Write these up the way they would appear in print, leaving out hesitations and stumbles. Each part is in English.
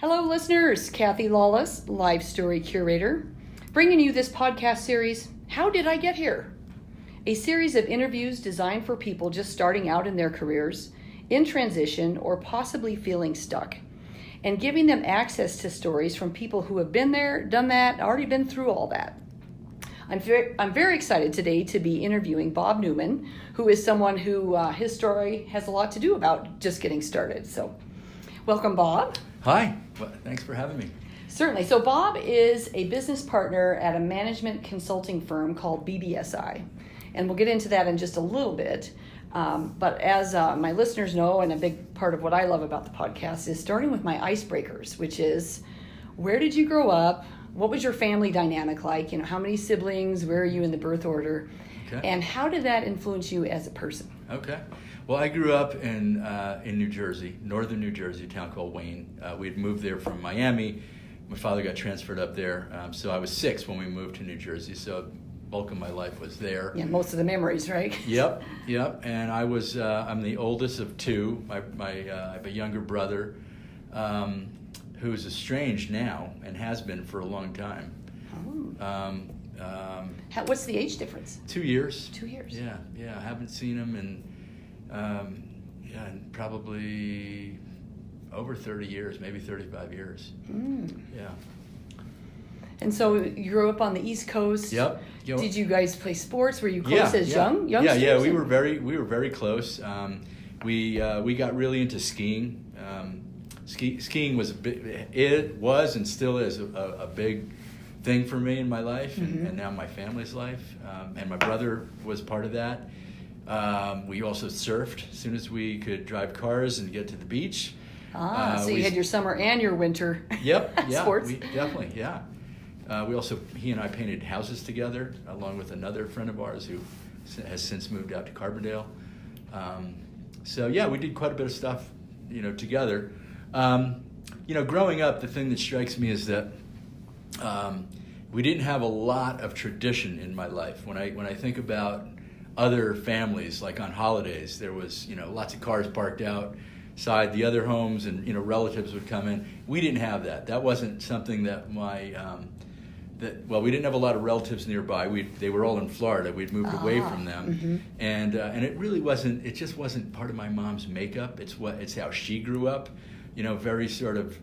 Hello, listeners. Kathy Lawless, Life Story Curator, bringing you this podcast series, How Did I Get Here? A series of interviews designed for people just starting out in their careers, in transition, or possibly feeling stuck, and giving them access to stories from people who have been there, done that, already been through all that. I'm very excited today to be interviewing Bob Neuman, who is someone who his story has a lot to do about just getting started. So, welcome, Bob. Hi. Well, thanks for having me. Certainly. So Bob is a business partner at a management consulting firm called BBSI. And we'll get into that in just a little bit. But as my listeners know, and a big part of what I love about the podcast is starting with my icebreakers, which is, where did you grow up? What was your family dynamic like? How many siblings? Where are you in the birth order? Okay. And how did that influence you as a person? Okay. Well, I grew up in New Jersey, northern New Jersey, a town called Wayne. We had moved there from Miami. My father got transferred up there, so I was 6 when we moved to New Jersey. So bulk of my life was there. Yeah, most of the memories, right? Yep. And I'm the oldest of 2. I have a younger brother who's estranged now and has been for a long time. Oh. What's the age difference? 2 years. 2 years. Yeah. I haven't seen him in probably over 30 years, maybe 35 years. Yeah. And so you grew up on the East Coast. Yep. Did you guys play sports? Were you close as youngsters? Yeah. We were very close. We got really into skiing. Skiing was and still is a big thing for me in my life, and now my family's life. And my brother was part of that. We also surfed as soon as we could drive cars and get to the beach. So you had your summer and your winter sports. Definitely. He and I painted houses together, along with another friend of ours who has since moved out to Carbondale. We did quite a bit of stuff, together. Growing up, the thing that strikes me is that we didn't have a lot of tradition in my life. When I think about other families, like on holidays, there was lots of cars parked outside the other homes, and relatives would come in. We didn't have that. That wasn't something that we didn't have a lot of relatives nearby. They were all in Florida. We'd moved away from them, and it really wasn't. It just wasn't part of my mom's makeup. It's how she grew up. Very sort of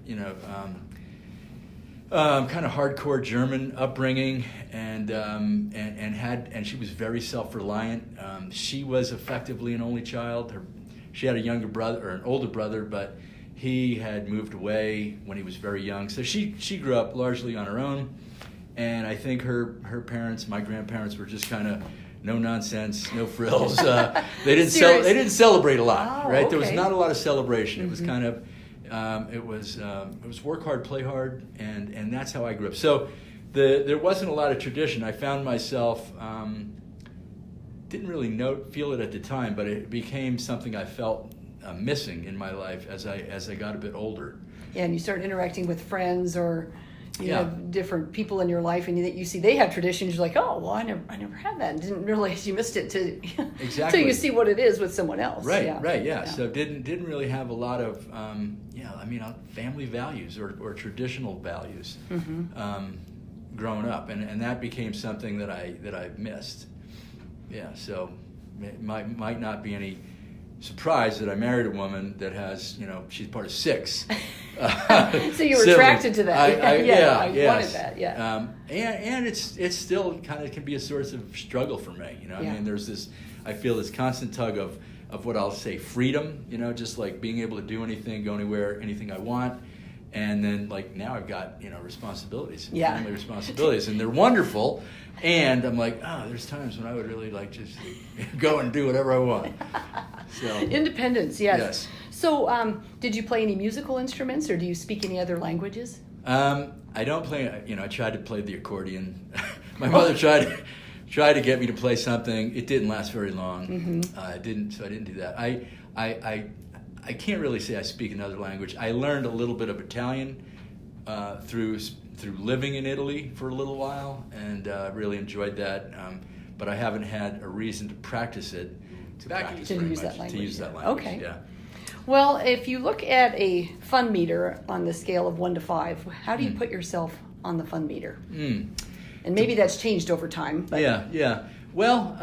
kind of hardcore German upbringing, and she was very self-reliant. She was effectively an only child. She had a younger brother or an older brother, but he had moved away when he was very young. So she grew up largely on her own, and I think her parents, my grandparents, were just kind of no nonsense, no frills. They didn't celebrate a lot, right? Okay. There was not a lot of celebration. It was kind of it was work hard, play hard, and that's how I grew up. So there wasn't a lot of tradition. I found myself didn't really feel it at the time, but it became something I felt missing in my life as I got a bit older. Yeah, and you start interacting with friends or different people in your life, and you see they have traditions. You're like, oh, well, I never had that, and didn't realize you missed it until you see what it is with someone else. Right. So didn't really have a lot of family values or traditional values growing up, and that became something that I missed. Yeah. So it might not be any surprised that I married a woman that has, she's part of 6. So you were attracted to that. I wanted that. Yeah. And it's still kind of can be a source of struggle for me. I mean, there's I feel this constant tug of what I'll say freedom. Just like being able to do anything, go anywhere, anything I want. And then now I've got responsibilities, family responsibilities, and they're wonderful. And I'm like, there's times when I would really like just go and do whatever I want. So independence, yes. So, did you play any musical instruments, or do you speak any other languages? I don't play. I tried to play the accordion. My mother tried to get me to play something. It didn't last very long. I didn't do that. I can't really say I speak another language. I learned a little bit of Italian through living in Italy for a little while, and really enjoyed that. But I haven't had a reason to practice it. To use that language. Okay. Yeah. Well, if you look at a fun meter on the scale of 1 to 5, how do you put yourself on the fun meter? And maybe that's changed over time. But Yeah. Well,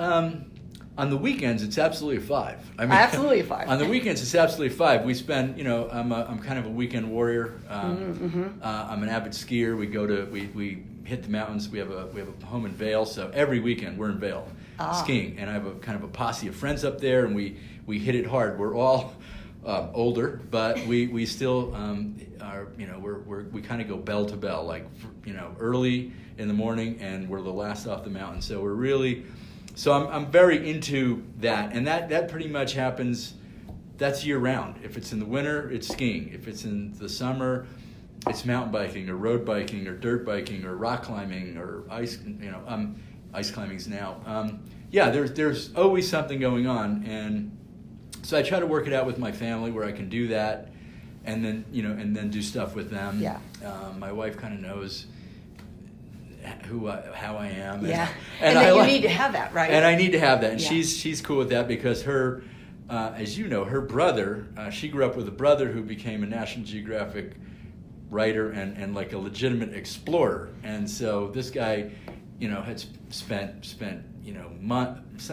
on the weekends, it's absolutely a 5. I mean, absolutely a 5. On the weekends, it's absolutely a 5. We spend, I'm kind of a weekend warrior. I'm an avid skier. We hit the mountains. We have a home in Vail, so every weekend we're in Vail skiing. And I have a kind of a posse of friends up there, and we hit it hard. We're all older, but we still are. We kind of go bell to bell, like early in the morning, and we're the last off the mountain. So we're really. So I'm very into that, and that pretty much happens. That's year round. If it's in the winter, it's skiing. If it's in the summer, it's mountain biking or road biking or dirt biking or rock climbing or ice. Ice climbing's now. There's always something going on, and so I try to work it out with my family where I can do that, and then do stuff with them. Yeah. My wife kind of knows how I am. Yeah. And then you need to have that, right? And I need to have that. And yeah. she's cool with that because her, as you know, her brother, she grew up with a brother who became a National Geographic writer and like a legitimate explorer. And so this guy, had spent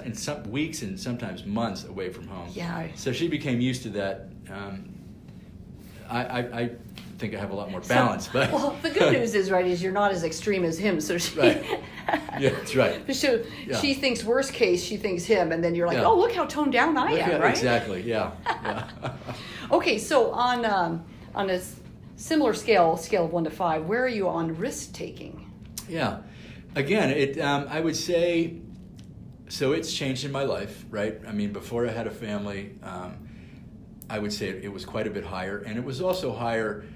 in some weeks and sometimes months away from home. Yeah. So she became used to that. I think I have a lot more balance, but well, the good news is you're not as extreme as him. So she, right. Yeah, that's right. So she thinks worst case, she thinks him, and then you're like, oh, look how toned down I am, right? Exactly. Yeah. Okay, so on a similar scale of 1 to 5, where are you on risk taking? Yeah. Again, I would say, so it's changed in my life, right? I mean, before I had a family, I would say it was quite a bit higher, and it was also higher,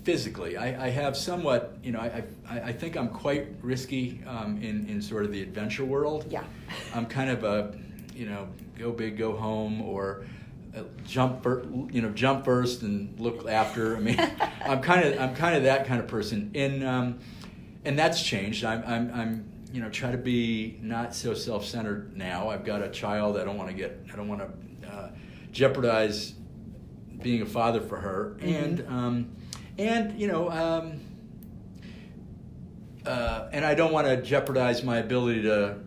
physically. I have somewhat, I think I'm quite risky in sort of the adventure world. Yeah. I'm kind of a, go big, go home, or jump first and look after. I mean, I'm kind of that kind of person. And that's changed. I'm try to be not so self-centered now. I've got a child. I don't want to jeopardize being a father for her, and I don't want to jeopardize my ability to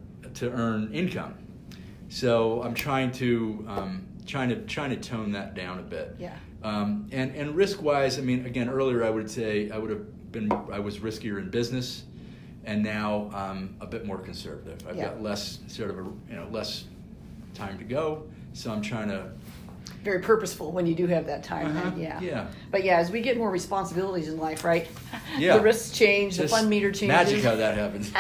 earn income. So I'm trying to tone that down a bit. Yeah. And risk-wise, I mean, again, earlier I would say I was riskier in business, and now I'm a bit more conservative. I've got less less time to go, so I'm trying to. Very purposeful when you do have that time. Yeah. But as we get more responsibilities in life, right? Yeah. The risks change, the fun meter changes. Magic how that happens.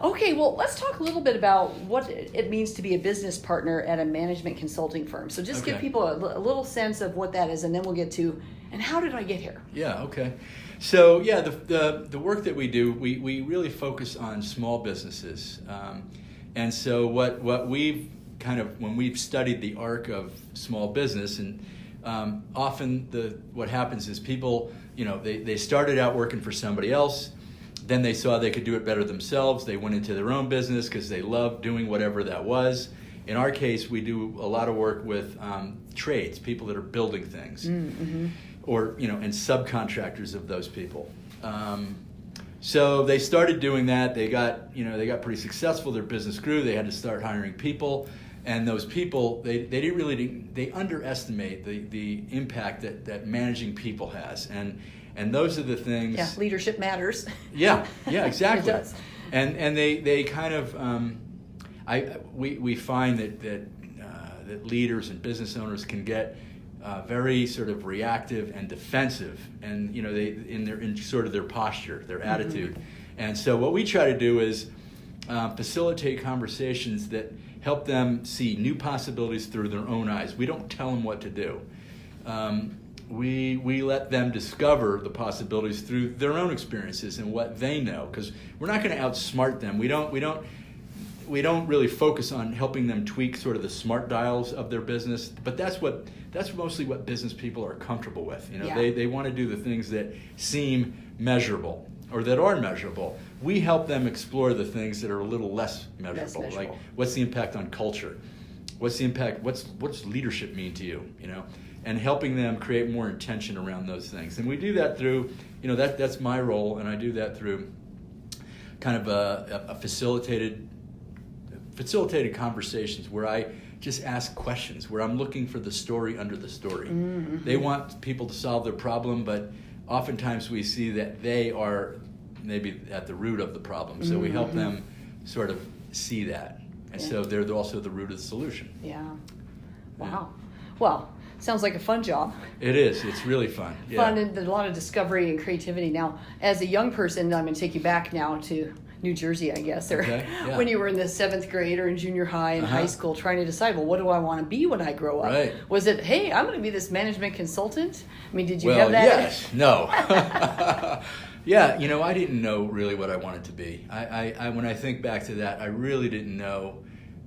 Okay, well, let's talk a little bit about what it means to be a business partner at a management consulting firm. So just give people a little sense of what that is, and then we'll get to, and how did I get here? Yeah, okay. So, the work that we do, we really focus on small businesses. And so what we've when we've studied the arc of small business, and often what happens is people, they started out working for somebody else, then they saw they could do it better themselves, they went into their own business because they loved doing whatever that was. In our case, we do a lot of work with trades, people that are building things, or, and subcontractors of those people. So they started doing that, they got pretty successful, their business grew, they had to start hiring people. And those people, they underestimate the impact that managing people has, and those are the things. Yeah, leadership matters. Yeah, exactly. It does. And they kind of, we find that leaders and business owners can get very sort of reactive and defensive, and in sort of their posture, their attitude, and so what we try to do is facilitate conversations that help them see new possibilities through their own eyes. We don't tell them what to do. We let them discover the possibilities through their own experiences and what they know, because we're not going to outsmart them. We don't really focus on helping them tweak sort of the smart dials of their business, but that's mostly what business people are comfortable with. They want to do the things that seem measurable or that are measurable. We help them explore the things that are a little less measurable. Like what's the impact on culture? what's the impact? What's leadership mean to you? And helping them create more intention around those things. And we do that through, that's my role, and I do that through kind of a facilitated conversations where I just ask questions, where I'm looking for the story under the story. Mm-hmm. They want people to solve their problem, but oftentimes we see that they are maybe at the root of the problem. So we help them sort of see that. And so they're also the root of the solution. Yeah. Wow. Well, sounds like a fun job. It is. It's really fun. Yeah. Fun, and there's a lot of discovery and creativity. Now, as a young person, I'm going to take you back now to New Jersey, I guess, or when you were in the 7th grade or in junior high and high school, trying to decide, well, what do I want to be when I grow up? Right. Was it, hey, I'm going to be this management consultant? I mean, did you have that? Yes. No. Yeah, I didn't know really what I wanted to be. I when I think back to that, I really didn't know.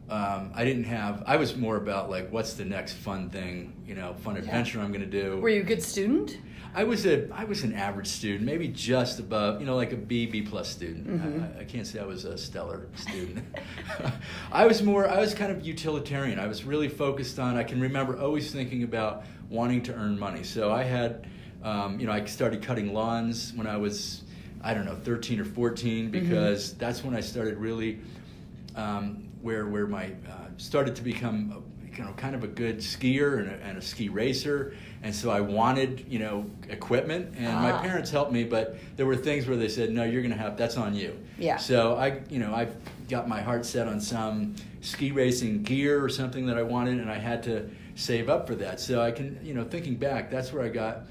I was more about like, what's the next fun thing, fun adventure I'm going to do. Were you a good student? I was an average student, maybe just above, like a B plus student. Mm-hmm. I can't say I was a stellar student. I was kind of utilitarian. I was really focused on, I can remember always thinking about wanting to earn money. So I had, I started cutting lawns when I was, 13 or 14, because that's when I started really, where my started to become kind of a good skier and a ski racer, and so I wanted equipment, and my parents helped me, but there were things where they said, no, you're gonna that's on you. Yeah. So I've got my heart set on some ski racing gear or something that I wanted, and I had to save up for that. So I can thinking back, that's where I got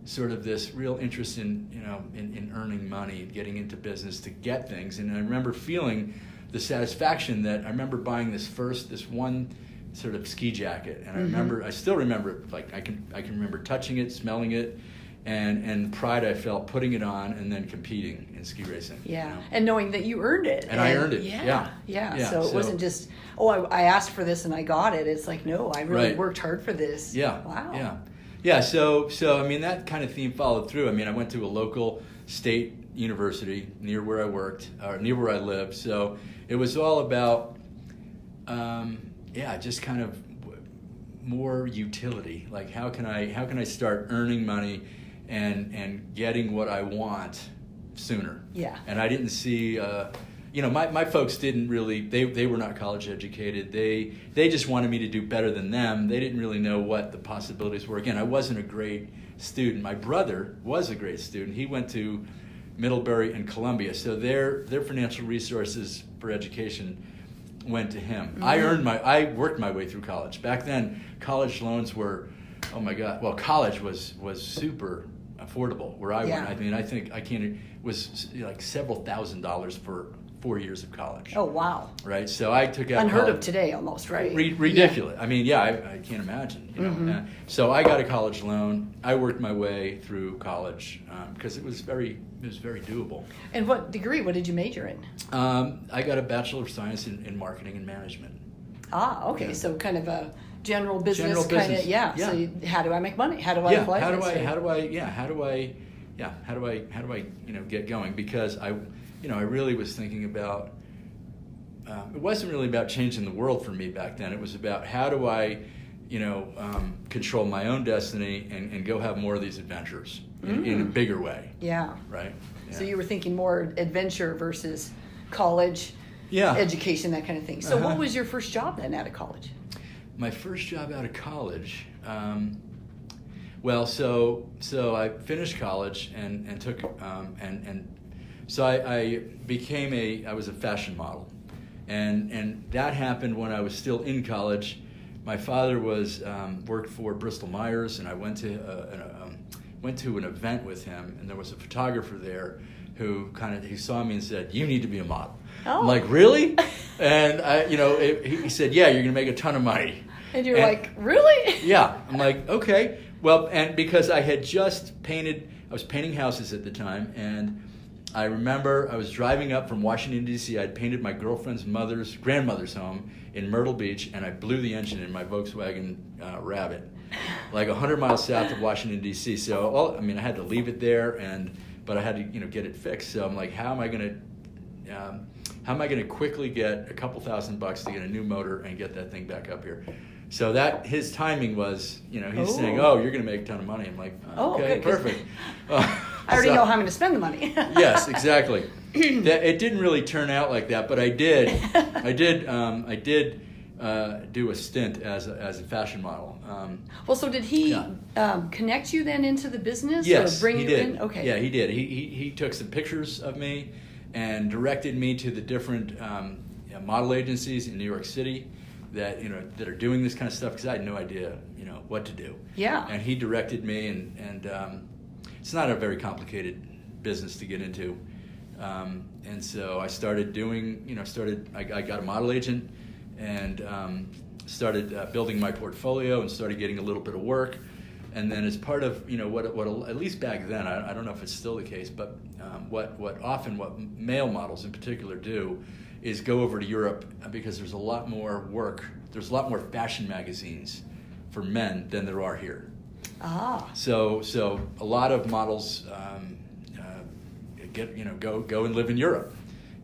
sort of this real interest in earning money and getting into business to get things, and I remember feeling the satisfaction that I remember buying this one sort of ski jacket, and I still remember it, like I can remember touching it, smelling it, and the pride I felt putting it on and then competing in ski racing. Yeah, and knowing that you earned it. And I earned it. Yeah. So it wasn't just, I asked for this and I got it. It's like, no, I really worked hard for this. Yeah. Wow. Yeah. So I mean, that kind of theme followed through. I mean, I went to a local state university near where I worked, or near where I lived. So it was all about, just kind of more utility. Like, how can I start earning money and getting what I want sooner? Yeah. And I didn't see, my folks didn't really, they were not college educated. They just wanted me to do better than them. They didn't really know what the possibilities were. Again, I wasn't a great student. My brother was a great student. He went to Middlebury and Columbia, so their financial resources for education went to him. Mm-hmm. I worked my way through college. Back then, college loans were, oh my God, well, college was super affordable where I went. I mean, it was like several $1,000s for 4 years of college. Oh, wow. Right, so I took out unheard of today almost, right? Ridiculous. Yeah. I mean, I can't imagine. So I got a college loan. I worked my way through college because it was very doable. And what did you major in? I got a Bachelor of Science in Marketing and Management. Okay. Yeah. So kind of a general business kind of, yeah. So how do I make money? How do I apply How do I get going? Because I really was thinking about, it wasn't really about changing the world for me back then. It was about how do I, control my own destiny and go have more of these adventures in a bigger way. Yeah. Right? Yeah. So you were thinking more adventure versus college, education, that kind of thing. So what was your first job then out of college? My first job out of college, so I finished college and took, so I was a fashion model, and that happened when I was still in college. My father worked for Bristol Myers, and I went to an event with him, and there was a photographer there who he saw me and said, "You need to be a model." Oh. I'm like, "Really?" And he said, "Yeah, you're gonna make a ton of money." And you're like, "Really?" Yeah. I'm like, "Okay." Well, and because I had just I was painting houses at the time, and I remember I was driving up from Washington, D.C. I'd painted my girlfriend's grandmother's home in Myrtle Beach, and I blew the engine in my Volkswagen Rabbit, like 100 miles south of Washington, D.C. So, I had to leave it there, but I had to, get it fixed. So I'm like, how How am I going to quickly get a couple $1,000 to get a new motor and get that thing back up here? So that his timing was, he's saying, "Oh, you're going to make a ton of money." I'm like, "Okay, perfect." I already know how I'm going to spend the money. Yes, exactly. It didn't really turn out like that, but I did do a stint as a fashion model. So did he connect you then into the business? Yes, or bring he you did. in? Okay. Yeah, he did. He took some pictures of me and directed me to the different model agencies in New York City that that are doing this kind of stuff, because I had no idea what to do. Yeah. And he directed me, and it's not a very complicated business to get into. And so I started doing, I got a model agent and started building my portfolio and started getting a little bit of work. And then as part of, what at least back then, I don't know if it's still the case, but what male models in particular do is go over to Europe, because there's a lot more work. There's a lot more fashion magazines for men than there are here. Ah. So a lot of models go and live in Europe,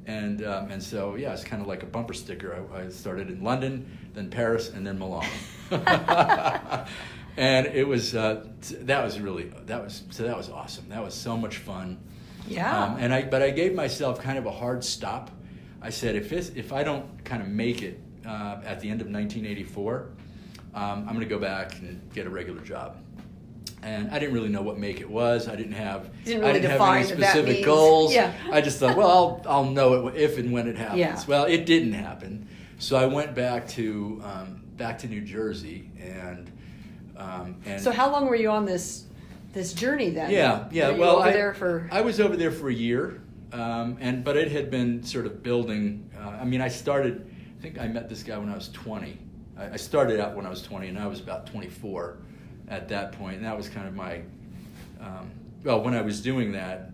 and so it's kind of like a bumper sticker. I started in London, then Paris, and then Milan, and it was that was awesome. That was so much fun. Yeah. But I gave myself kind of a hard stop. I said, if I don't kind of make it at the end of 1984, I'm going to go back and get a regular job. And I didn't really know what make it was. I didn't have any specific goals. Yeah. I just thought, well, I'll know it if and when it happens. Yeah. Well, it didn't happen. So I went back to New Jersey, and So how long were you on this journey then? Yeah. I was over there for a year, but it had been sort of building. I think I met this guy when I was 20. I started out when I was 20, and I was about 24 at that point, and that was kind of my. When I was doing that,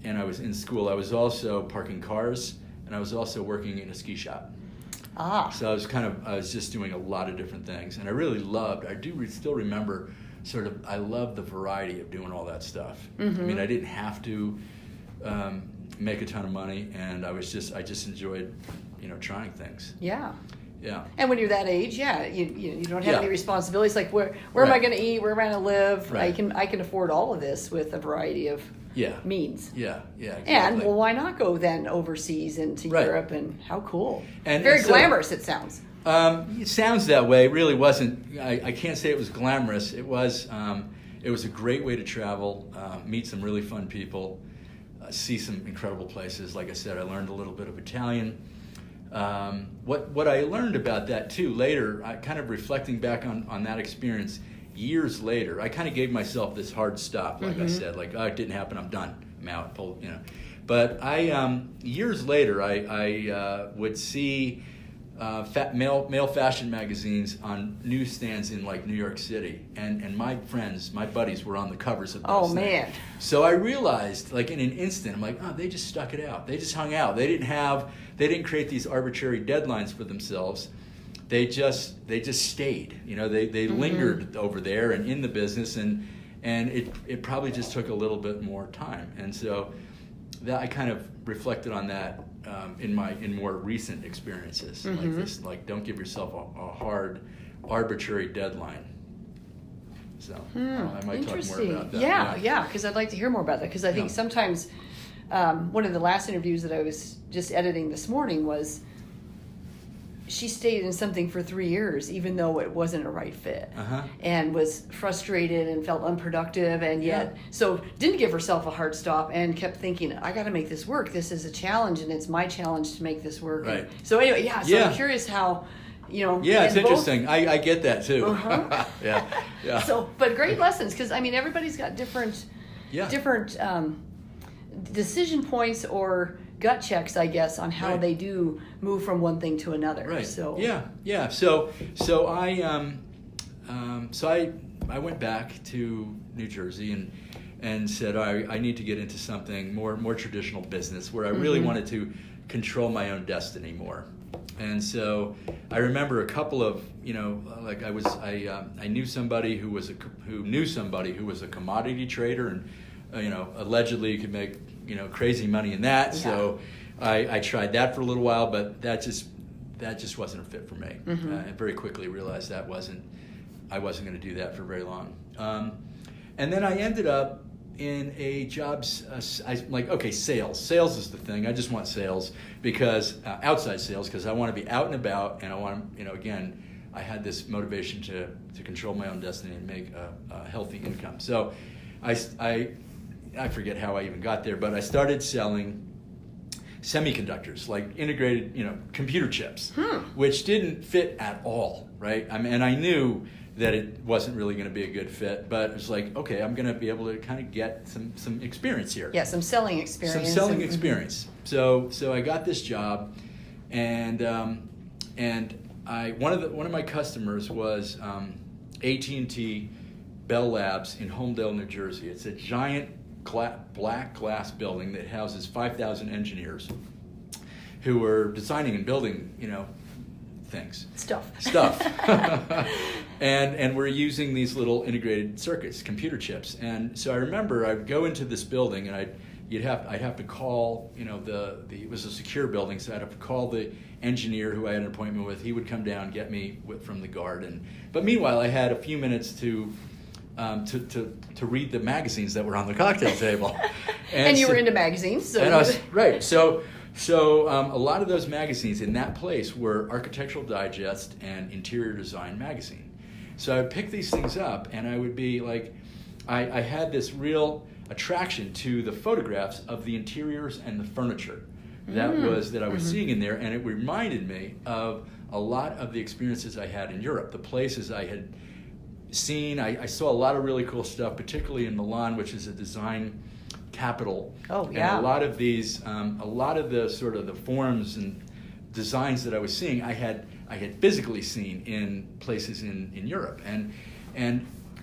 and I was in school, I was also parking cars, and I was also working in a ski shop. Ah. So I was just doing a lot of different things, and I really loved. I do still remember. I love the variety of doing all that stuff. Mm-hmm. I mean, I didn't have to make a ton of money, and I just enjoyed, trying things. Yeah. Yeah. And when you're that age, you don't have any responsibilities. Like where am I going to eat? Where am I going to live? Right. I can afford all of this with a variety of means. Yeah. Exactly. And why not go then overseas into Europe? And how cool! And very glamorous it sounds. It sounds that way. It really wasn't. I can't say it was glamorous. It was a great way to travel, meet some really fun people, see some incredible places. Like I said, I learned a little bit of Italian. What I learned about that too later, I kind of reflecting back on that experience years later, I kind of gave myself this hard stop. Like I said, it didn't happen. I'm done. I'm out. But years later, I would see. Male fashion magazines on newsstands in New York City, and my buddies were on the covers of those things. Man! So I realized, in an instant, I'm like, oh, they just stuck it out. They just hung out. They didn't create these arbitrary deadlines for themselves. They just stayed. They lingered over there and in the business, and it probably just took a little bit more time. And so that I kind of reflected on that. In more recent experiences like this, don't give yourself a hard, arbitrary deadline. So I might talk more about that. Yeah, because I'd like to hear more about that. Because I think sometimes one of the last interviews that I was just editing this morning was she stayed in something for 3 years, even though it wasn't a right fit, and was frustrated and felt unproductive, and yet so didn't give herself a hard stop and kept thinking, I got to make this work. This is a challenge, and it's my challenge to make this work. Right. So anyway, I'm curious how. It's interesting. I get that too. Yeah. So, but great lessons, because everybody's got different decision points or gut checks, I guess, on how they do move from one thing to another. Right. So So I went back to New Jersey and said I need to get into something more traditional business where I really wanted to control my own destiny more. And so I remember a couple of I knew somebody who knew somebody who was a commodity trader, and allegedly you could make crazy money in that. Yeah. So I tried that for a little while, but that just wasn't a fit for me. And very quickly realized I wasn't going to do that for very long. And then I ended up in a jobs, sales. Sales is the thing. I just want sales because outside sales, because I want to be out and about, and I want to, again, I had this motivation to control my own destiny and make a healthy income. So I forget how I even got there, but I started selling semiconductors, like integrated, computer chips, which didn't fit at all, right? And I knew that it wasn't really going to be a good fit, but it was like, okay, I'm going to be able to kind of get some experience here. Yeah, some selling experience. Some selling experience. So I got this job, and one of my customers was AT&T Bell Labs in Homedale, New Jersey. It's a giant black glass building that houses 5,000 engineers who are designing and building, things. Stuff. And we're using these little integrated circuits, computer chips. And so I remember I'd go into this building and I'd have to call, it was a secure building, so I'd have to call the engineer who I had an appointment with. He would come down, get me from the guard. But meanwhile, I had a few minutes to read the magazines that were on the cocktail table. And you were into magazines. So and I was, right. So a lot of those magazines in that place were Architectural Digest and Interior Design magazine. So I would pick these things up, and I would be like, I had this real attraction to the photographs of the interiors and the furniture that I was seeing in there, and it reminded me of a lot of the experiences I had in Europe, the places I had seen. I saw a lot of really cool stuff, particularly in Milan, which is a design capital. Oh, yeah. And a lot of the sort of the forms and designs that I was seeing, I had physically seen in places in Europe, and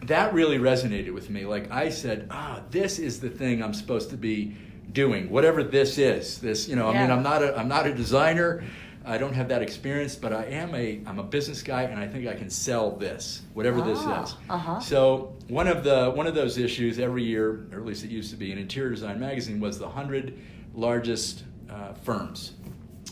that really resonated with me. Like I said, this is the thing I'm supposed to be doing, whatever this is. This, I mean, I'm not a designer. I don't have that experience, but I'm a business guy, and I think I can sell this, whatever this is. So one of those issues every year, or at least it used to be, in Interior Design magazine was the 100 largest firms.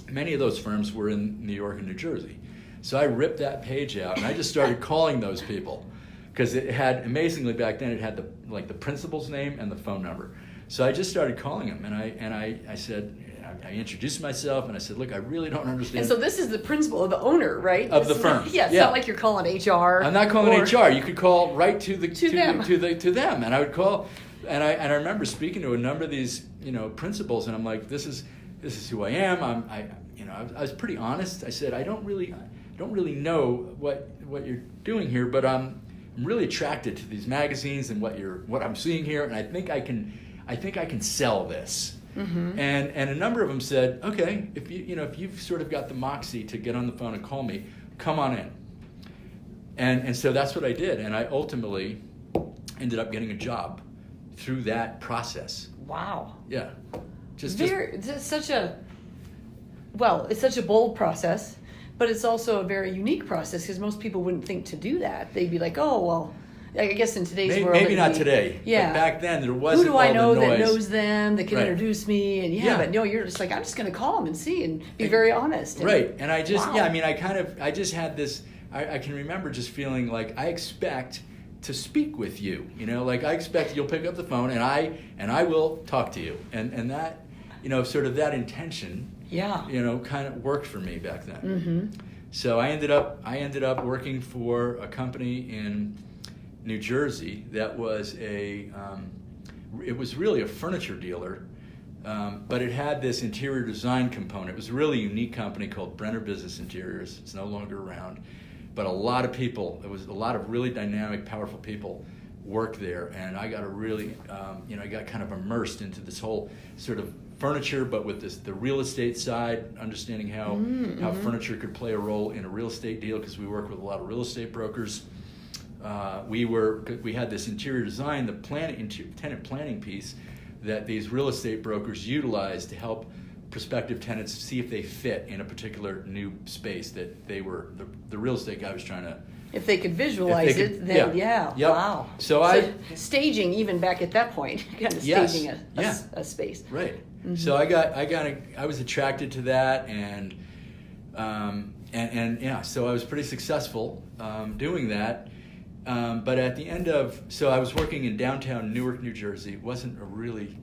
Many of those firms were in New York and New Jersey. So I ripped that page out, and I just started calling those people, because it had, amazingly back then, it had the principal's name and the phone number. So I just started calling them, and I said, I introduced myself, and I said, look, I really don't understand. And so this is the principal, of the owner, right? Of the firm. It's not like you're calling HR. I'm not calling HR. You could call right to them. And I would call, and I remember speaking to a number of these, principals, and I'm like, this is who I am. I was pretty honest. I said, I don't really know what you're doing here, but I'm really attracted to these magazines and what I'm seeing here, and I think I can sell this. And a number of them said, okay, if you've sort of got the moxie to get on the phone and call me, come on in. And so that's what I did, and I ultimately ended up getting a job through that process. Wow. Yeah. It's such a bold process, but it's also a very unique process, because most people wouldn't think to do that. They'd be like, oh, well, I guess in today's world. Maybe not today. Yeah. But back then there wasn't. Who do I know all the noise that knows them, that can introduce me? And but no, you're just like, I'm just going to call them and see and be very honest. Right. And I just, I just had this, I can remember just feeling like I expect to speak with you, like I expect you'll pick up the phone and I will talk to you. And that, sort of that intention, kind of worked for me back then. So I ended up working for a company in New Jersey that was it was really a furniture dealer, but it had this interior design component. It was a really unique company called Brenner Business Interiors. It's no longer around, but a lot of people, it was a lot of really dynamic, powerful people worked there, and I got a really, I got kind of immersed into this whole sort of furniture, but with the real estate side, understanding how furniture could play a role in a real estate deal, because we work with a lot of real estate brokers. We had this interior design, tenant planning piece that these real estate brokers utilized to help prospective tenants, see if they fit in a particular new space that they were, the real estate guy was trying to. If they could visualize it, then Yep. Wow. So staging even back at that point, kind of staging a space. Right. Mm-hmm. So I was attracted to that, and yeah, so I was pretty successful doing that. But at the end so I was working in downtown Newark, New Jersey. It wasn't a really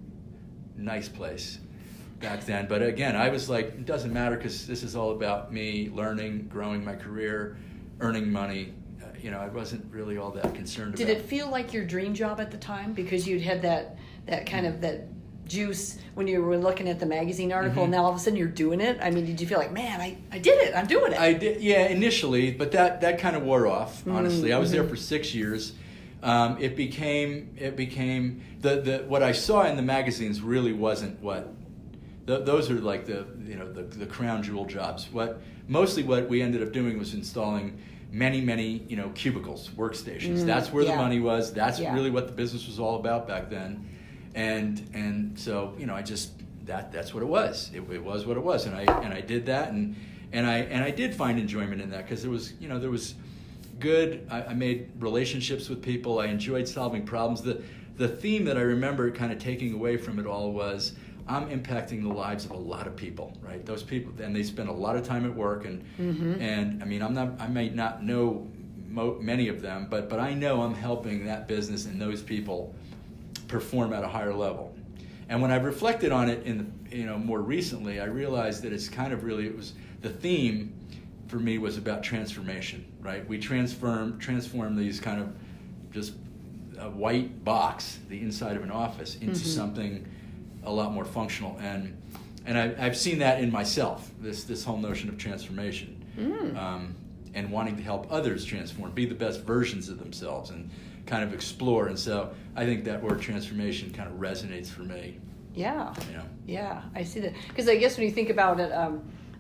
nice place back then. But again, I was like, it doesn't matter because this is all about me learning, growing my career, earning money. I wasn't really all that concerned about it. Did it feel like your dream job at the time? Because you'd had that kind of that juice when you were looking at the magazine article, and now all of a sudden you're doing it? I mean, did you feel like, man, I did it, I'm doing it? I did, yeah, initially, but that kind of wore off, honestly. I was there for 6 years. It became the what I saw in the magazines really wasn't what, those are like the crown jewel jobs. Mostly what we ended up doing was installing many cubicles, workstations. That's where the money was. That's really what the business was all about back then. And so I just that's what it was. It was what it was, and I did that, and I did find enjoyment in that because there was good. I made relationships with people. I enjoyed solving problems. The theme that I remember kind of taking away from it all was, I'm impacting the lives of a lot of people, right? Those people, and they spend a lot of time at work, and I mean, I may not know many of them, but I know I'm helping that business and those people perform at a higher level. And when I reflected on it more recently, I realized that it's kind of really, it was the theme for me was about transformation, right? We transform these kind of just a white box, the inside of an office, into something a lot more functional, and I've seen that in myself. This whole notion of transformation, and wanting to help others transform, be the best versions of themselves, and kind of explore. And so I think that word transformation kind of resonates for me. Yeah. Yeah, I see that, because I guess when you think about it,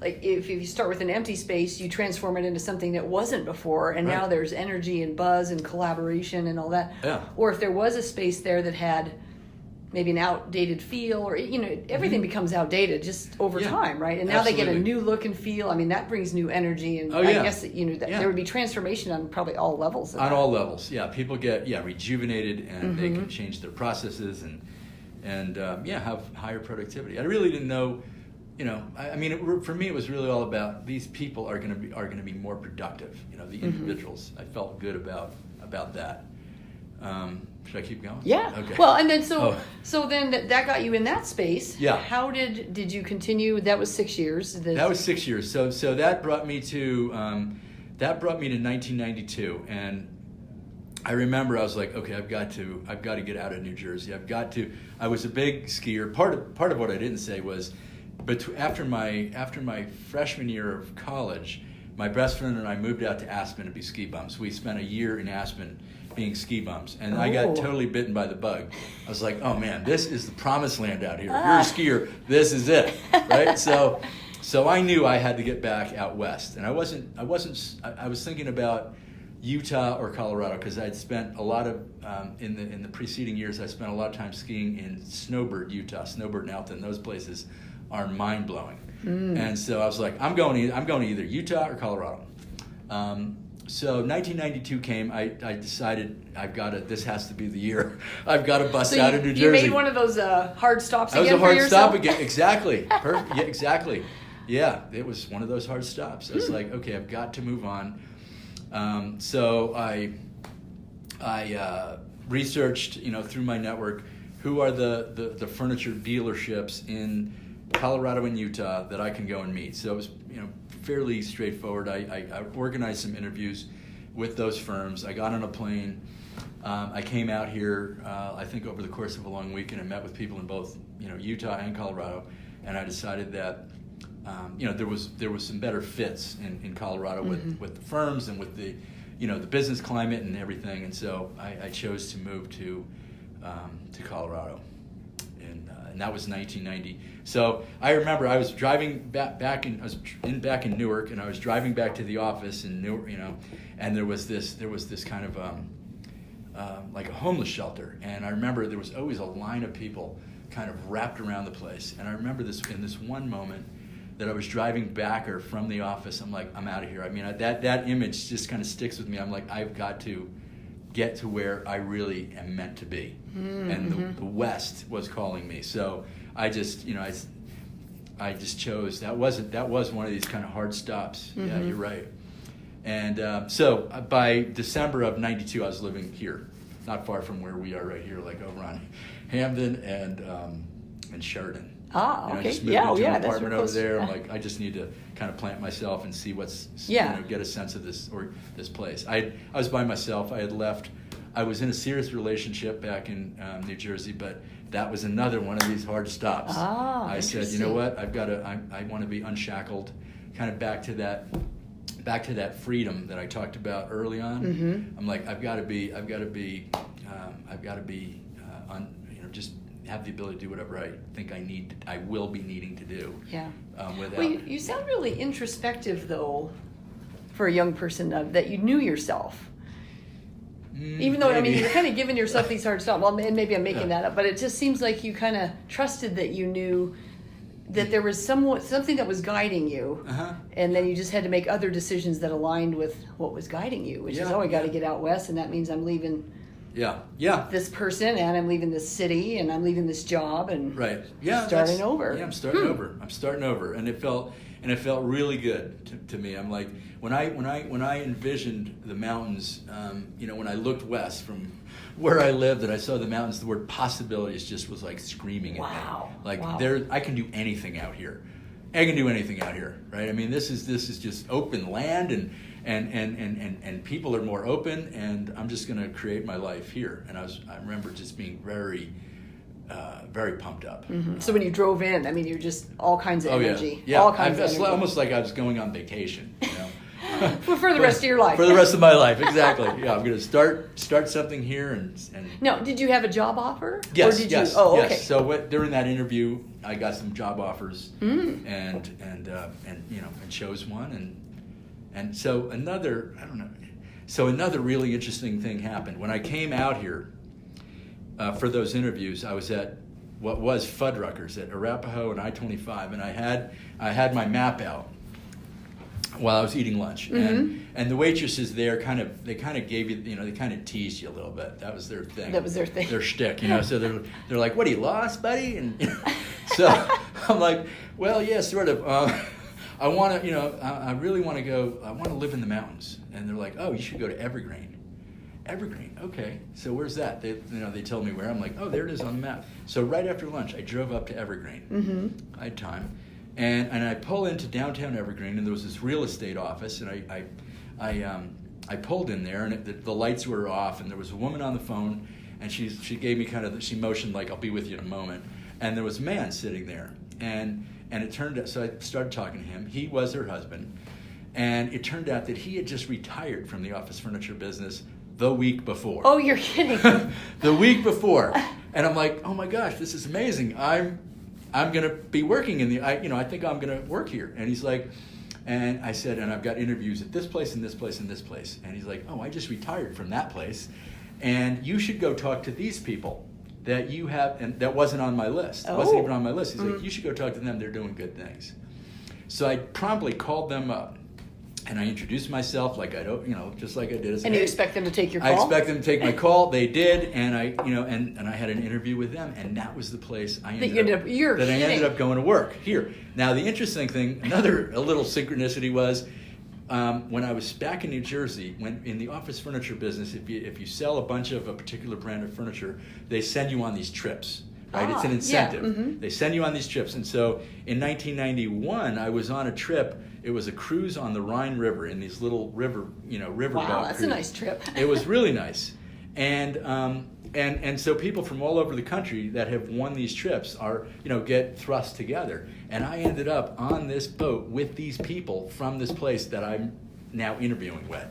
like if you start with an empty space, you transform it into something that wasn't before, and now there's energy and buzz and collaboration and all that. Yeah. Or if there was a space there that had maybe an outdated feel, or everything becomes outdated just over time, right? And now they get a new look and feel. I mean, that brings new energy, and I guess there would be transformation on probably all levels. On all levels, yeah. People get rejuvenated, and they can change their processes and have higher productivity. I really didn't know, I mean, for me, it was really all about these people are going to be more productive. The individuals. I felt good about that. Should I keep going? Yeah. Okay. Well, and then so then that got you in that space. Yeah. How did you continue? That was 6 years. That was 6 years. So that brought me to 1992, and I remember I was like, okay, I've got to get out of New Jersey. I was a big skier. Part of what I didn't say was, but after my freshman year of college, my best friend and I moved out to Aspen to be ski bums. We spent a year in Aspen being ski bums, and I got totally bitten by the bug. I was like, oh man, this is the promised land out here. If you're a skier, this is it, right? So I knew I had to get back out west, and I was thinking about Utah or Colorado, because I'd spent a lot of in the preceding years, I spent a lot of time skiing in Snowbird, Utah. Snowbird and Alton, those places are mind blowing. And so I was like, I'm going to either Utah or Colorado. So 1992 came. I decided this has to be the year. I've got to bust out of New Jersey. You made one of those hard stops again. That was a hard for stop again. Exactly. Perfect. Yeah, exactly. Yeah, it was one of those hard stops. I was like, okay, I've got to move on. So I researched, through my network, who are the furniture dealerships in Colorado and Utah that I can go and meet. So it was, fairly straightforward. I organized some interviews with those firms. I got on a plane. I came out here, I think over the course of a long weekend, and met with people in both, Utah and Colorado. And I decided that, there was some better fits in Colorado with the firms and with the, the business climate and everything. And so I chose to move to Colorado. And that was 1990. So I remember I was driving back in Newark, and I was driving back to the office in Newark, and there was this kind of like a homeless shelter. And I remember there was always a line of people kind of wrapped around the place. And I remember this in this one moment that I was driving back or from the office. I'm like, I'm out of here. I mean, that image just kind of sticks with me. I'm like, I've got to get to where I really am meant to be. Mm-hmm. And the West was calling me. So I just, I just chose, that was one of these kind of hard stops. Mm-hmm. Yeah, you're right. And so by December of '92, I was living here, not far from where we are right here, like over on Hamden and Sheridan. Ah, okay. I just moved into an apartment over there. I'm like, I just need to kind of plant myself and see what's, get a sense of this place. I was by myself. I had left. I was in a serious relationship back in New Jersey, but that was another one of these hard stops. Ah, I said, you know what? I want to be unshackled, kind of back to that freedom that I talked about early on. Mm-hmm. I'm like, I've got to be just have the ability to do whatever I think I will be needing to do. Yeah. Without. Well, you sound really introspective, though, for a young person, that you knew yourself. Even though, maybe. you're kind of giving yourself these hard stops. Well, and maybe I'm making that up, but it just seems like you kind of trusted that you knew that there was something that was guiding you, and then you just had to make other decisions that aligned with what was guiding you, which is, I got to get out west, and that means I'm leaving this person, and I'm leaving this city, and I'm leaving this job, and starting over. Yeah, I'm starting over, and it felt really good to me. I'm like, when I envisioned the mountains, when I looked west from where I lived and I saw the mountains, the word possibilities just was like screaming at me. Like, I can do anything out here. I can do anything out here, right? I mean, this is just open land, and people are more open, and I'm just going to create my life here. And I remember just being very, very pumped up. Mm-hmm. So when you drove in, you're just all kinds of energy. Yeah. All kinds of energy. Almost like I was going on vacation. For the rest of your life. For the rest of my life, exactly. Yeah, I'm going to start something here and. Now, did you have a job offer? Yes. Or did yes. You? Oh, yes. okay. So during that interview, I got some job offers, and chose one, and so another really interesting thing happened when I came out here for those interviews. I was at what was Fuddruckers at Arapahoe and I-25, and I had my map out while I was eating lunch, and the waitresses there kind of gave you, they kind of teased you a little bit. That was their thing. Their shtick, So they're like, "What, are you lost, buddy?" And so I'm like, "Well, yeah, sort of. I want to, I really want to go. I want to live in the mountains." And they're like, "Oh, you should go to Evergreen." Evergreen, okay. So where's that? They told me where. I'm like, "Oh, there it is on the map." So right after lunch, I drove up to Evergreen. Mm-hmm. I had time. And I pull into downtown Evergreen, and there was this real estate office, and I pulled in there, and the lights were off, and there was a woman on the phone, and she gave me she motioned like, "I'll be with you in a moment," and there was a man sitting there, and it turned out, so I started talking to him. He was her husband, and it turned out that he had just retired from the office furniture business the week before. Oh, you're kidding! The week before, and I'm like, "Oh my gosh, this is amazing! I'm going to be working I think I'm going to work here." And he's like, and I said, "And I've got interviews at this place and this place and this place." And he's like, "Oh, I just retired from that place. And you should go talk to these people that you have," and that wasn't on my list. It wasn't even on my list. He's like, "You should go talk to them. They're doing good things." So I promptly called them up. And I introduced myself like just like I did. And you expect them to take your call? I expect them to take my call. They did, and I had an interview with them, and that was the place I ended up going to work here. Now the interesting thing, a little synchronicity was when I was back in New Jersey, when in the office furniture business, if you sell a bunch of a particular brand of furniture, they send you on these trips. Right, it's an incentive. Yeah. Mm-hmm. They send you on these trips, and so in 1991, I was on a trip. It was a cruise on the Rhine River in these little river boat. Wow, that's a nice trip. It was really nice, and so people from all over the country that have won these trips are get thrust together, and I ended up on this boat with these people from this place that I'm now interviewing with.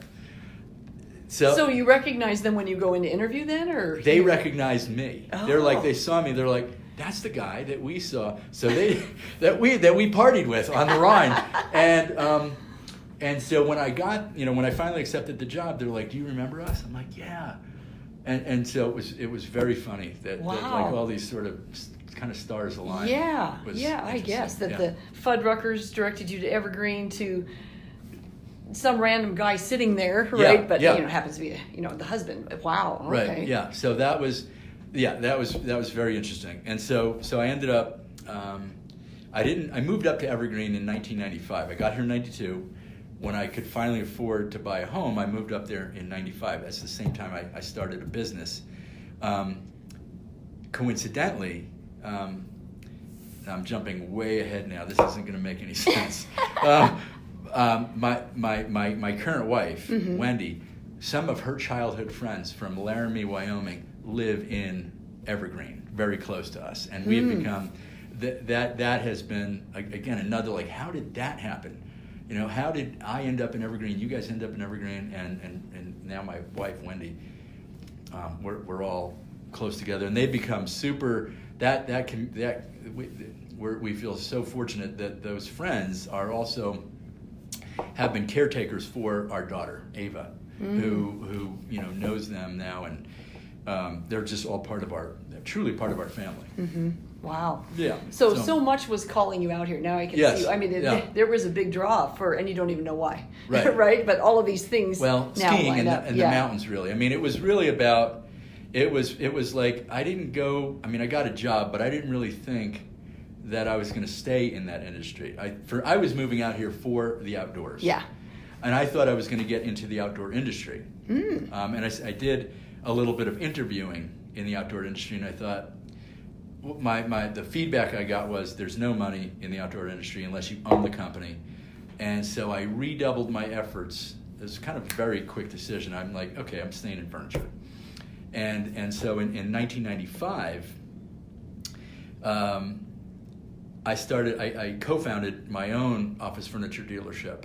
So you recognize them when you go in to interview then, or they recognized me? Oh. They're like, they saw me. They're like, "That's the guy that we saw." So that we partied with on the Rhine, and so when I got when I finally accepted the job, they're like, "Do you remember us?" I'm like, "Yeah." And so it was very funny that like all these sort of kind of stars aligned. Yeah, I guess that the Fuddruckers directed you to Evergreen to some random guy sitting there, right? But happens to be the husband. Wow. Okay. Right. Yeah. So that was very interesting. And so I ended up I moved up to Evergreen in 1995. I got here in 92. When I could finally afford to buy a home, I moved up there in 95. That's the same time I started a business. Coincidentally, I'm jumping way ahead now. This isn't going to make any sense. My current wife, mm-hmm. Wendy, some of her childhood friends from Laramie, Wyoming, live in Evergreen, very close to us, and we have become that has been again another like, how did that happen? How did I end up in Evergreen? You guys end up in Evergreen, and now my wife Wendy, we're all close together, and they've become super. We feel so fortunate that those friends are also have been caretakers for our daughter Ava, who knows them now, and they're just all truly part of our family. Mm-hmm. Wow. Yeah. So much was calling you out here. Now I can see. I mean, there was a big draw and you don't even know why. Right. Right. But all of these things. Well, now skiing and the mountains, really. I mean, it was really about. It was like I didn't go. I mean, I got a job, but I didn't really think that I was going to stay in that industry. I was moving out here for the outdoors. Yeah. And I thought I was going to get into the outdoor industry. And I did a little bit of interviewing in the outdoor industry, and I thought. The feedback I got was there's no money in the outdoor industry unless you own the company, and so I redoubled my efforts. It was kind of a very quick decision. I'm like, okay, I'm staying in furniture, and so in 1995, I co-founded my own office furniture dealership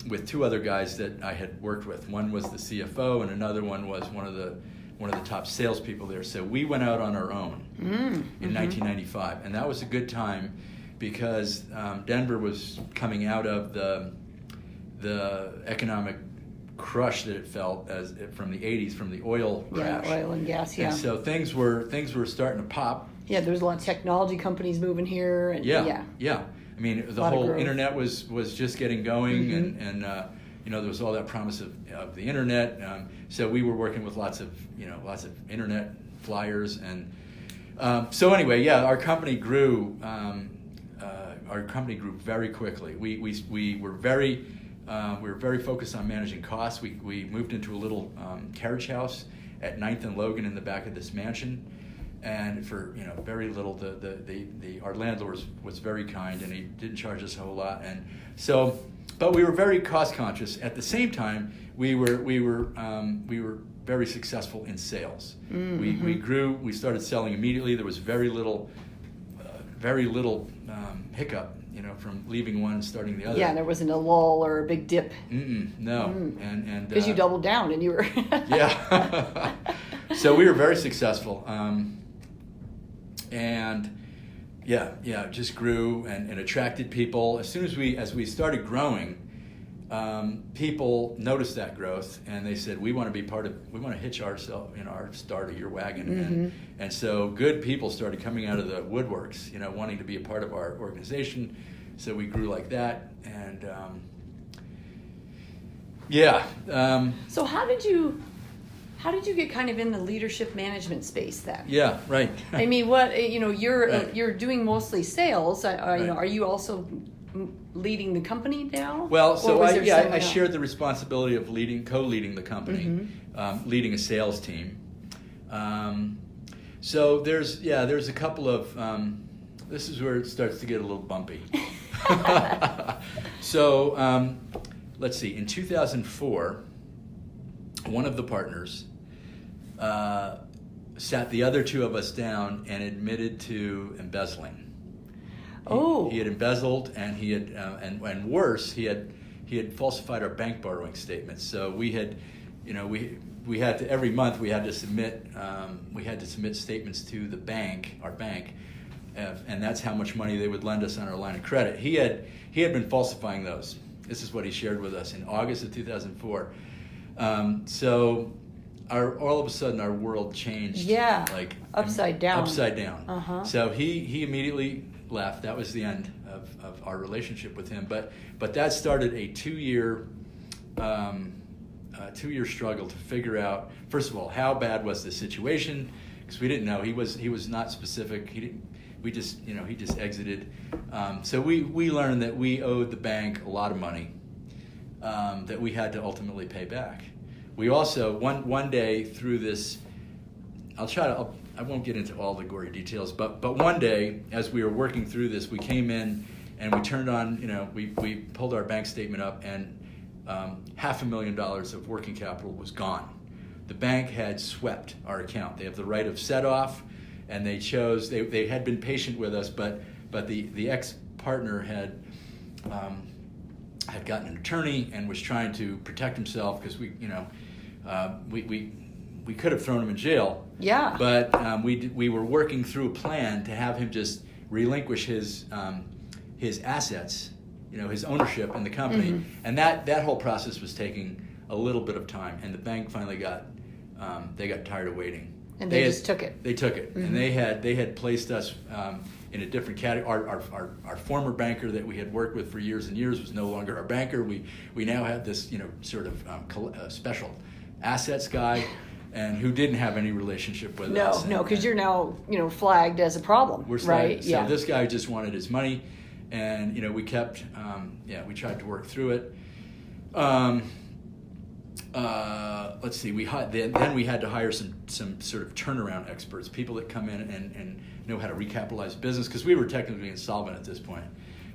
with two other guys that I had worked with. One was the CFO, and another one was one of the top salespeople there. So we went out on our own in 1995, and that was a good time because Denver was coming out of the economic crush that it felt from the 80s, from the oil crash. Yeah, oil and gas. Yeah. And so things were starting to pop. Yeah, there was a lot of technology companies moving here. And yeah. I mean, the whole internet was just getting going, and there was all that promise of the internet. So we were working with lots of internet flyers, and so anyway, our company grew. Our company grew very quickly. We were very focused on managing costs. We moved into a little carriage house at 9th and Logan in the back of this mansion, and for very little. Our landlord was very kind, and he didn't charge us a whole lot, and so. But we were very cost conscious. At the same time, we were very successful in sales. Mm-hmm. We grew. We started selling immediately. There was very little hiccup, from leaving one and starting the other. Yeah, there wasn't a lull or a big dip. No, and because you doubled down and you were. Yeah. So we were very successful, and. Yeah, just grew and attracted people. As soon as we started growing, people noticed that growth, and they said, we want to hitch our star to your wagon. And so good people started coming out of the woodworks, wanting to be a part of our organization. So we grew like that, and So how did you get kind of in the leadership management space then? Yeah, right. I mean, you're doing mostly sales. Are you also leading the company now? Well, so I shared the responsibility of co-leading the company, leading a sales team. So there's a couple of. This is where it starts to get a little bumpy. So let's see. In 2004. One of the partners sat the other two of us down and admitted to embezzling. He had embezzled, and he had, and worse, he had falsified our bank borrowing statements. So we had, we had to every month we had to submit statements to the bank, our bank, and that's how much money they would lend us on our line of credit. He had been falsifying those. This is what he shared with us in August of 2004. So all of a sudden our world changed. Yeah, like upside down. Upside down. Uh-huh. So he immediately left. That was the end of our relationship with him. But that started a 2-year struggle to figure out, first of all, how bad was the situation, because we didn't know. He was not specific. He just exited. So we learned that we owed the bank a lot of money that we had to ultimately pay back. We also one day through this, I won't get into all the gory details, but one day as we were working through this, we came in and we turned on, we pulled our bank statement up, and $500,000 of working capital was gone. The bank had swept our account. They have the right of set off, and they had been patient with us, but the ex-partner had gotten an attorney and was trying to protect himself, because we could have thrown him in jail. Yeah. But we were working through a plan to have him just relinquish his assets, his ownership in the company, mm-hmm. and that whole process was taking a little bit of time. And the bank finally got tired of waiting. And they just took it. They took it, mm-hmm. and they had placed us in a different category. Our former banker that we had worked with for years and years was no longer our banker. We now have this sort of special assets guy, and who didn't have any relationship with us. No, because you're now flagged as a problem. We're right? So this guy just wanted his money, and we kept we tried to work through it. Let's see. Then we had to hire some sort of turnaround experts, people that come in and know how to recapitalize business, because we were technically insolvent at this point.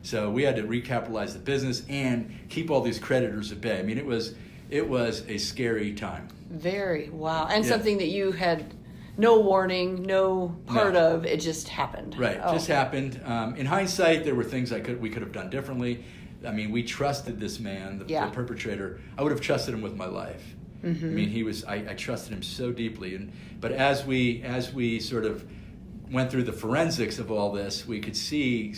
So we had to recapitalize the business and keep all these creditors at bay. I mean, it was a scary time. Very. Wow. And something that you had no warning, no part of. It just happened. Right. Oh. Just happened. In hindsight, there were things we could have done differently. I mean, we trusted this man, the perpetrator. I would have trusted him with my life. Mm-hmm. I mean, I trusted him so deeply. But as we sort of went through the forensics of all this, we could see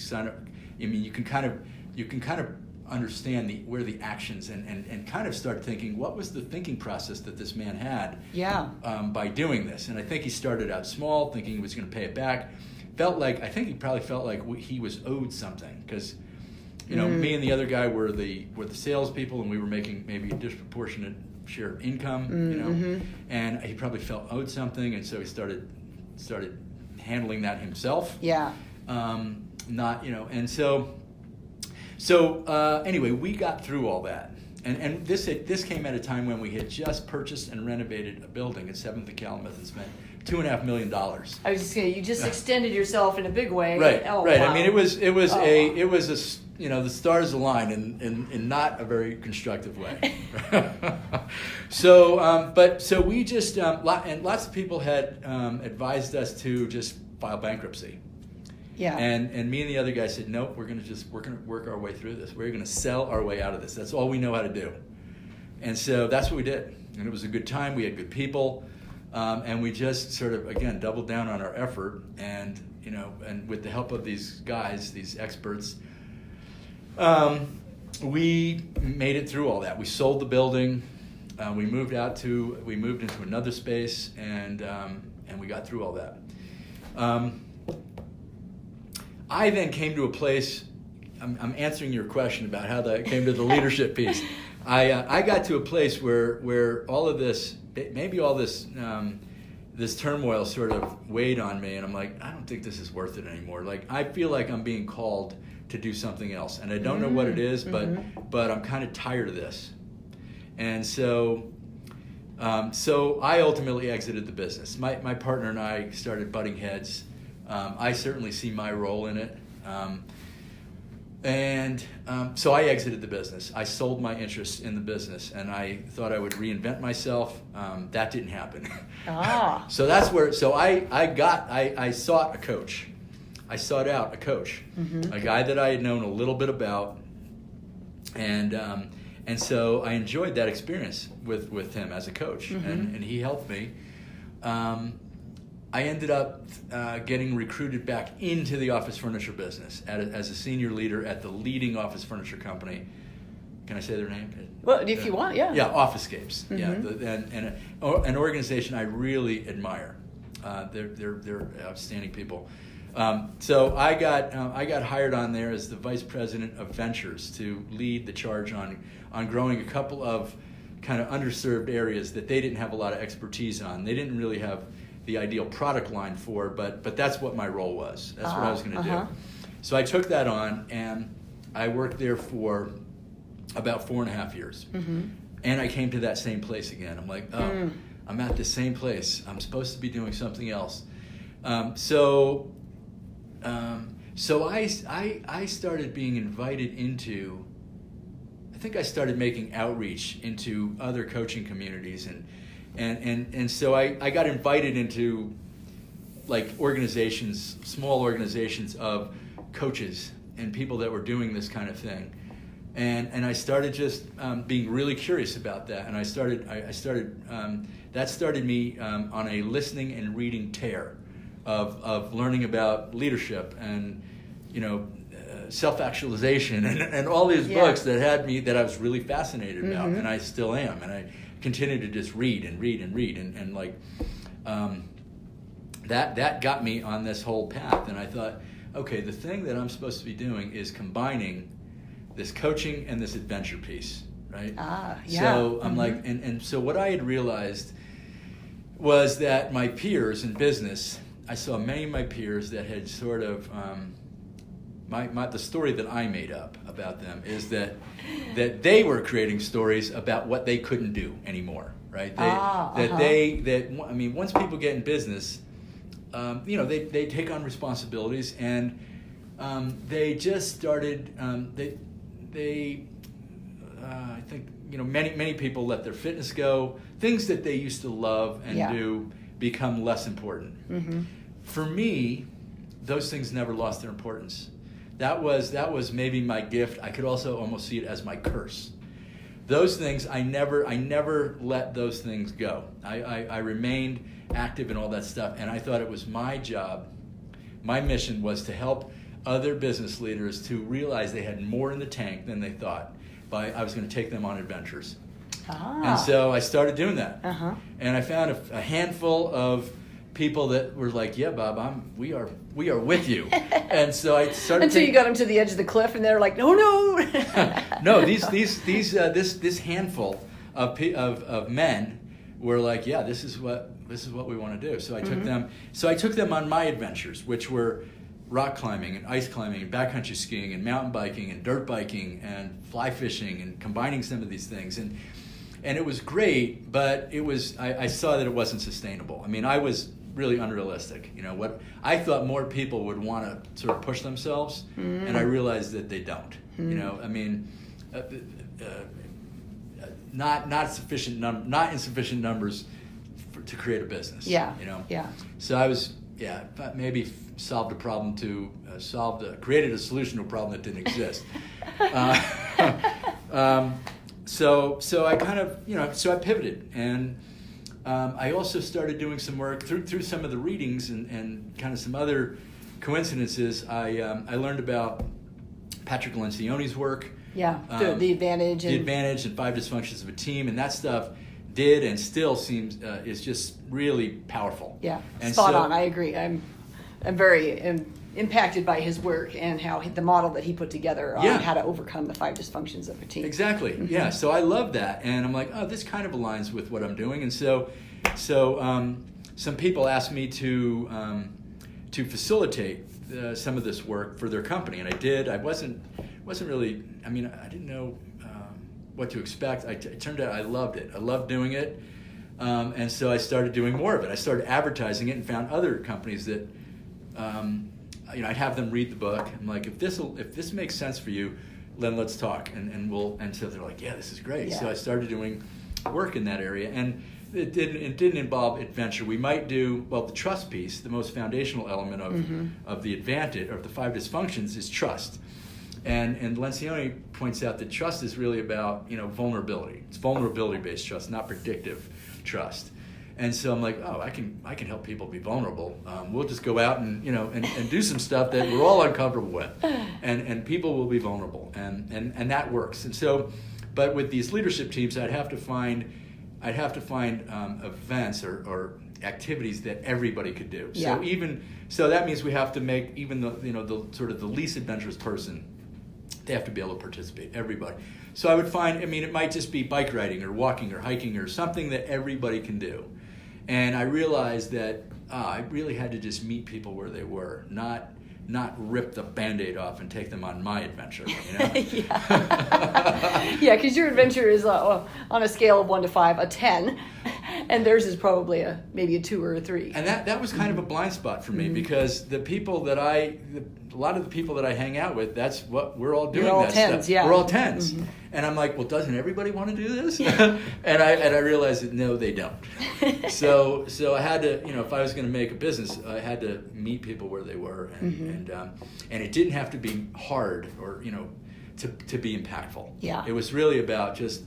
you can kind of understand where the actions and kind of start thinking, what was the thinking process that this man had by doing this? And I think he started out small, thinking he was going to pay it back. I think he probably felt like he was owed something, because me and the other guy were the salespeople, and we were making maybe a disproportionate share of income, mm-hmm. and he probably felt owed something, and so he started handling that himself. Yeah. And so anyway, we got through all that, and this came at a time when we had just purchased and renovated a building at 7th and Calumet and spent $2.5 million. I was just saying, you just extended yourself in a big way. Right. Oh, right. Wow. I mean, it was the stars aligned in not a very constructive way. So we just and lots of people had advised us to just file bankruptcy. Yeah. And me and the other guy said, nope, we're gonna work our way through this. We're gonna sell our way out of this. That's all we know how to do. And so that's what we did. And it was a good time. We had good people, and we just sort of again doubled down on our effort. And and with the help of these guys, these experts, we made it through all that. We sold the building. We moved into another space, and we got through all that. I then came to a place. I'm answering your question about how that came to the leadership piece. I got to a place where all of this, maybe all this this turmoil sort of weighed on me, and I'm like, I don't think this is worth it anymore. Like, I feel like I'm being called to do something else, and I don't know what it is, but I'm kind of tired of this. And so I ultimately exited the business. My partner and I started butting heads. I certainly see my role in it. So I exited the business. I sold my interest in the business, and I thought I would reinvent myself. That didn't happen. Ah. So that's where. So I sought a coach. I sought out a coach, a guy that I had known a little bit about, and so I enjoyed that experience with him as a coach, and he helped me. I ended up getting recruited back into the office furniture business as a senior leader at the leading office furniture company Can I say their name? Well, if you want, yeah. Yeah, Officescapes. Mm-hmm. Yeah, an organization I really admire. They're outstanding people. So I got hired on there as the vice president of ventures to lead the charge on growing a couple of kind of underserved areas that they didn't have a lot of expertise on. They didn't really have the ideal product line for, but that's what my role was. That's what I was going to do. So I took that on, and I worked there for about 4.5 years. Mm-hmm. And I came to that same place again. I'm like, I'm at the same place. I'm supposed to be doing something else. So I started being invited into, I think I started making outreach into other coaching communities, and so I got invited into like organizations, small organizations of coaches and people that were doing this kind of thing. And I started just being really curious about that, and that started me on a listening and reading tear of learning about leadership and self-actualization and all these books that I was really fascinated about, and I still am, and I continue to just read and like that got me on this whole path. And I thought, okay, the thing that I'm supposed to be doing is combining this coaching and this adventure piece, right? So I'm like, and so what I had realized was that my peers in business, I saw many of my peers that had sort of, the story that I made up about them is that they were creating stories about what they couldn't do anymore, right? Once people get in business, they take on responsibilities, and they just started, I think, many people let their fitness go. Things that they used to love and do become less important. Mm-hmm. For me, those things never lost their importance. That was maybe my gift. I could also almost see it as my curse. Those things, I never let those things go. I remained active in all that stuff, and I thought it was my job, my mission was to help other business leaders to realize they had more in the tank than they thought. I was going to take them on adventures. And so I started doing that. And I found a handful of people that were like, yeah, Bob, we are with you. And so I started until you got them to the edge of the cliff, and they're like, no. No, this handful of men were like, yeah, this is what we want to do. So I took them on my adventures, which were rock climbing and ice climbing and backcountry skiing and mountain biking and dirt biking and fly fishing, and combining some of these things. And it was great, but I saw that it wasn't sustainable. I mean, I was really unrealistic. What I thought more people would want to sort of push themselves, and I realized that they don't. Not in sufficient numbers to create a business. So I was maybe solved a problem created a solution to a problem that didn't exist. So I kind of so I pivoted, and I also started doing some work through some of the readings and kind of some other coincidences. I learned about Patrick Lencioni's work. The advantage and 5 dysfunctions of a team, and that stuff did and still seems is just really powerful. And spot on. I agree. I'm very impacted by his work and how the model that he put together on how to overcome the 5 dysfunctions of a team. Exactly. Mm-hmm. Yeah. So I love that, and I'm like, oh, this kind of aligns with what I'm doing. And so some people asked me to facilitate some of this work for their company, and I did. I wasn't really. I didn't know what to expect. It turned out I loved it. I loved doing it, and so I started doing more of it. I started advertising it and found other companies that. I'd have them read the book. I'm like, if this makes sense for you, then let's talk. And so they're like, yeah, this is great. Yeah. So I started doing work in that area, and it didn't involve adventure. We might do the trust piece. The most foundational element of the advantage of the 5 dysfunctions is trust. And Lencioni points out that trust is really about vulnerability. It's vulnerability-based trust, not predictive trust. And so I'm like, I can help people be vulnerable. We'll just go out and do some stuff that we're all uncomfortable with, and people will be vulnerable, and that works. And so But with these leadership teams, I'd have to find events or activities that everybody could do. Yeah. So that means we have to make even the sort of the least adventurous person, they have to be able to participate, everybody. So I would find, it might just be bike riding or walking or hiking or something that everybody can do. And I realized that I really had to just meet people where they were, not rip the Band-Aid off and take them on my adventure, Yeah, because your adventure is on a scale of 1 to 5, a 10, and theirs is probably maybe a 2 or a 3. And that was kind of a blind spot for me, because the people that a lot of the people that I hang out with, that's what we're all doing. We're all that 10s, stuff. yeah. We're all 10s. And I'm like, well, doesn't everybody want to do this? and I realized that no, they don't. So I had to, if I was going to make a business, I had to meet people where they were, and it didn't have to be hard or to be impactful. Yeah. It was really about just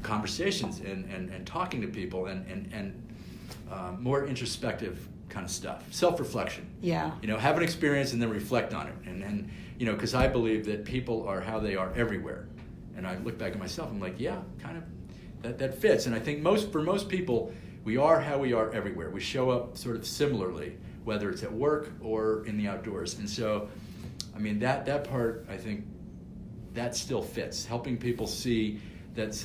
conversations and talking to people and more introspective kind of stuff, self-reflection. Yeah. Have an experience and then reflect on it, and because I believe that people are how they are everywhere. And I look back at myself, I'm like, yeah, kind of, that fits. And I think for most people, we are how we are everywhere. We show up sort of similarly, whether it's at work or in the outdoors. And so, that part, I think, that still fits. Helping people see that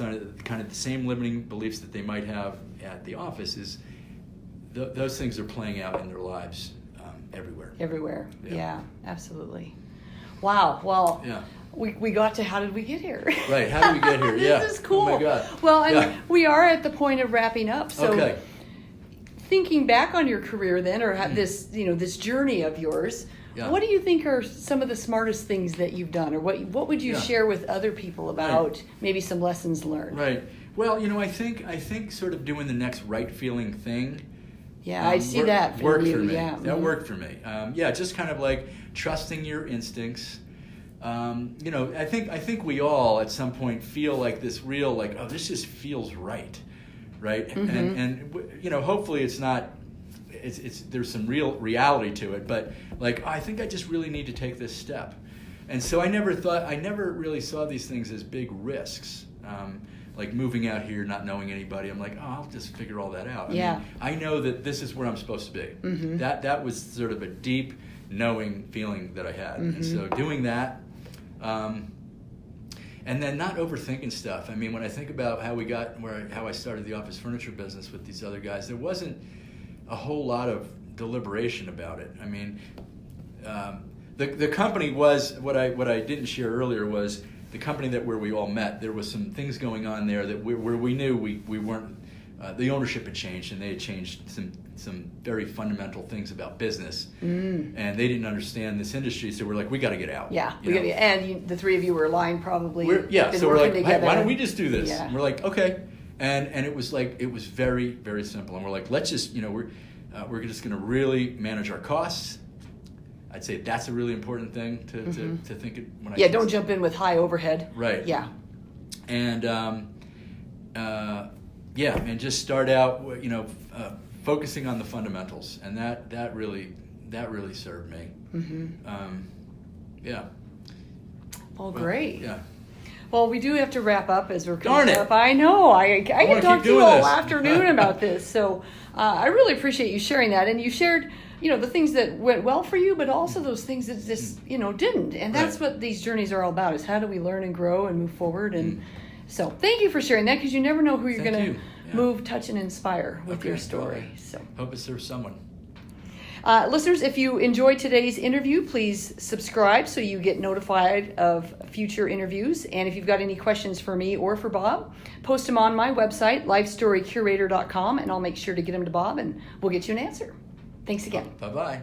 kind of the same limiting beliefs that they might have at the office is those things are playing out in their lives everywhere. Everywhere, yeah, absolutely. Wow, well... Yeah. We got to how did we get here? Right, how did we get here? This is cool. Oh my God. Well, and we are at the point of wrapping up. So thinking back on your career then, or this journey of yours, what do you think are some of the smartest things that you've done, or what would you share with other people about maybe some lessons learned? Right. Well, I think sort of doing the next right feeling thing. Yeah, I see that worked you. for me. Yeah. That worked for me. Just kind of like trusting your instincts. I think we all at some point feel like this real, like, oh, this just feels right? And hopefully it's not. It's there's some real reality to it, but like, I think I just really need to take this step. And so I never really saw these things as big risks. Like moving out here, not knowing anybody, I'm like, oh, I'll just figure all that out. I know that this is where I'm supposed to be. Mm-hmm. That was sort of a deep knowing feeling that I had. Mm-hmm. And so doing that, and then not overthinking stuff. When I think about how I started the office furniture business with these other guys, there wasn't a whole lot of deliberation about it. The company was what I didn't share earlier was the company where we all met. There was some things going on there that where we knew we weren't. The ownership had changed, and they had changed some very fundamental things about business, and they didn't understand this industry. So we're like, we got to get out. Yeah, and the three of you were aligned, probably. So we're like, hey, why don't we just do this? Yeah. And we're like, okay, and it was very, very simple. And we're like, let's just we're just going to really manage our costs. I'd say that's a really important thing to think it when I don't jump in with high overhead. Right. Yeah. And and just start out focusing on the fundamentals, and that really served me. Mm-hmm. Well, Well, great. Yeah. Well, we do have to wrap up as we're coming Darn it. up. I know. I could talk to you all this. afternoon about this. So I really appreciate you sharing that. And you shared, the things that went well for you, but also those things that just, didn't. And that's what these journeys are all about, is how do we learn and grow and move forward. And so thank you for sharing that, because you never know who you're going to move, touch, and inspire with your story. So hope it serves someone. Listeners, if you enjoyed today's interview, please subscribe so you get notified of future interviews. And if you've got any questions for me or for Bob, post them on my website, lifestorycurator.com, and I'll make sure to get them to Bob, and we'll get you an answer. Thanks again. Bye-bye.